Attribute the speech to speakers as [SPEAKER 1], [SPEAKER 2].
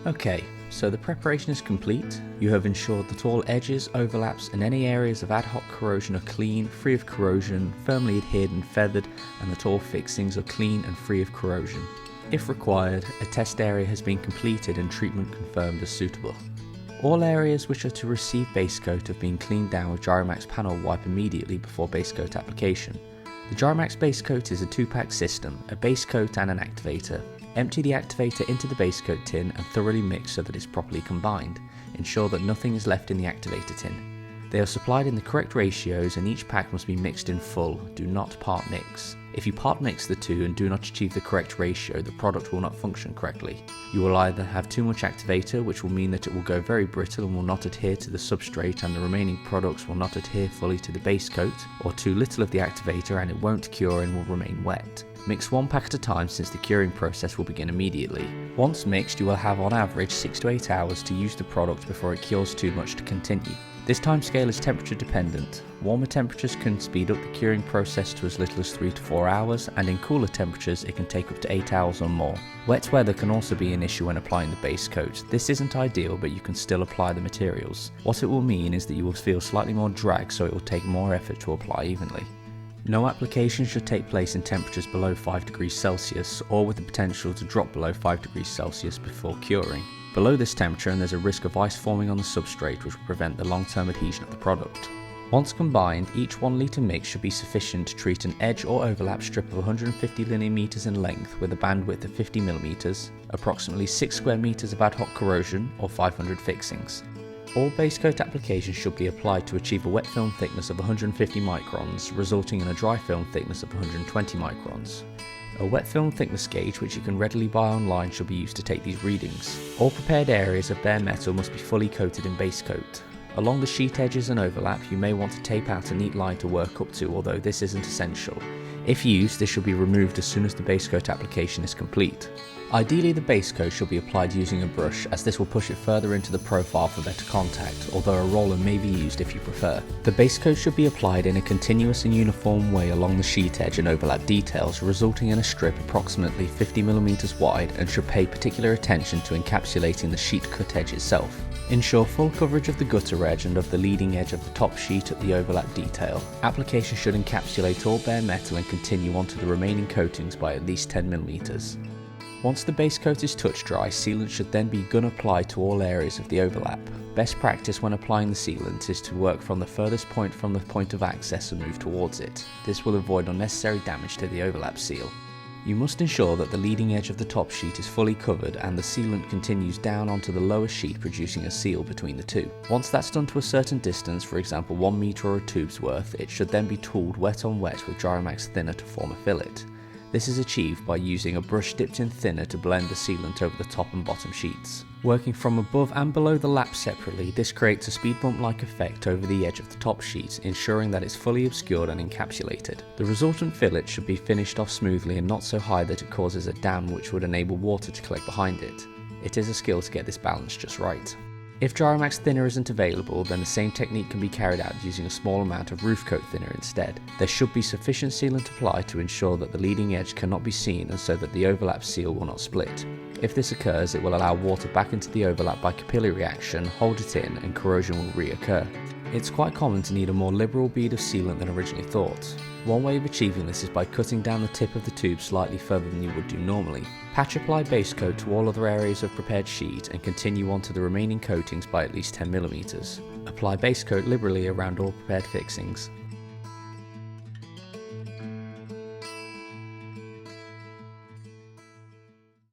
[SPEAKER 1] Okay, so the preparation is complete. You have ensured that all edges, overlaps and any areas of ad hoc corrosion are clean, free of corrosion, firmly adhered and feathered, and that all fixings are clean and free of corrosion. If required, a test area has been completed and treatment confirmed as suitable. All areas which are to receive Basecoat have been cleaned down with Giromax panel wipe immediately before Basecoat application. The Giromax Basecoat is a 2-pack system, a Basecoat and an activator. Empty the activator into the Basecoat tin and thoroughly mix so that it's properly combined. Ensure that nothing is left in the activator tin. They are supplied in the correct ratios and each pack must be mixed in full. Do not part mix. If you part mix the two and do not achieve the correct ratio, the product will not function correctly. You will either have too much activator, which will mean that it will go very brittle and will not adhere to the substrate, and the remaining products will not adhere fully to the Basecoat, or too little of the activator and it won't cure and will remain wet. Mix one pack at a time since the curing process will begin immediately. Once mixed, you will have on average 6 to 8 hours to use the product before it cures too much to continue. This timescale is temperature dependent. Warmer temperatures can speed up the curing process to as little as 3 to 4 hours, and in cooler temperatures it can take up to 8 hours or more. Wet weather can also be an issue when applying the Basecoat. This isn't ideal, but you can still apply the materials. What it will mean is that you will feel slightly more drag, so it will take more effort to apply evenly. No application should take place in temperatures below 5 degrees Celsius or with the potential to drop below 5 degrees Celsius before curing. Below this temperature and there's a risk of ice forming on the substrate, which will prevent the long-term adhesion of the product. Once combined, each 1 litre mix should be sufficient to treat an edge or overlap strip of 150 linear metres in length with a bandwidth of 50 mm, approximately 6 square metres of ad hoc corrosion or 500 fixings. All Basecoat applications should be applied to achieve a wet film thickness of 150 microns, resulting in a dry film thickness of 120 microns. A wet film thickness gauge, which you can readily buy online, should be used to take these readings. All prepared areas of bare metal must be fully coated in Basecoat. Along the sheet edges and overlap, you may want to tape out a neat line to work up to, although this isn't essential. If used, this should be removed as soon as the Basecoat application is complete. Ideally, the Basecoat should be applied using a brush, as this will push it further into the profile for better contact, although a roller may be used if you prefer. The Basecoat should be applied in a continuous and uniform way along the sheet edge and overlap details, resulting in a strip approximately 50 mm wide, and should pay particular attention to encapsulating the sheet cut edge itself. Ensure full coverage of the gutter edge and of the leading edge of the top sheet at the overlap detail. Application should encapsulate all bare metal and continue onto the remaining coatings by at least 10 mm. Once the Basecoat is touch dry, sealant should then be gun applied to all areas of the overlap. Best practice when applying the sealant is to work from the furthest point from the point of access and move towards it. This will avoid unnecessary damage to the overlap seal. You must ensure that the leading edge of the top sheet is fully covered and the sealant continues down onto the lower sheet, producing a seal between the two. Once that's done to a certain distance, for example 1 metre or a tube's worth, it should then be tooled wet on wet with Giromax thinner to form a fillet. This is achieved by using a brush dipped in thinner to blend the sealant over the top and bottom sheets. Working from above and below the lap separately, this creates a speed bump-like effect over the edge of the top sheet, ensuring that it's fully obscured and encapsulated. The resultant fillet should be finished off smoothly and not so high that it causes a dam, which would enable water to collect behind it. It is a skill to get this balance just right. If Giromax thinner isn't available, then the same technique can be carried out using a small amount of Roofcoat thinner instead. There should be sufficient sealant applied to ensure that the leading edge cannot be seen and so that the overlap seal will not split. If this occurs, it will allow water back into the overlap by capillary reaction, hold it in, and corrosion will reoccur. It's quite common to need a more liberal bead of sealant than originally thought. One way of achieving this is by cutting down the tip of the tube slightly further than you would do normally. Patch apply Basecoat to all other areas of prepared sheet and continue on to the remaining coatings by at least 10 mm. Apply Basecoat liberally around all prepared fixings.